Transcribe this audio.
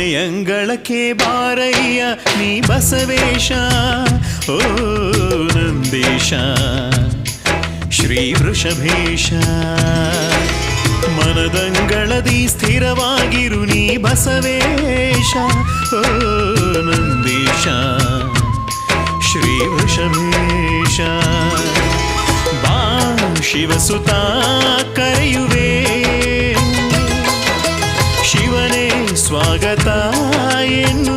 ಮನೆಯಂಗಳಕ್ಕೆ ಬಾರಯ್ಯ ನೀ ಬಸವೇಶ ಓ ನಂದೀಶ ಶ್ರೀ ವೃಷಭೇಶ ಮನದಂಗಳದಿ ಸ್ಥಿರವಾಗಿರು ನೀ ಬಸವೇಶ ಓ ನಂದೀಶ ಶ್ರೀ ವೃಷಭೇಶ ಬಾ ಶಿವಸುತ ಕರೆಯುವೆ ಶಿವನೇ ಸ್ವಾಗತ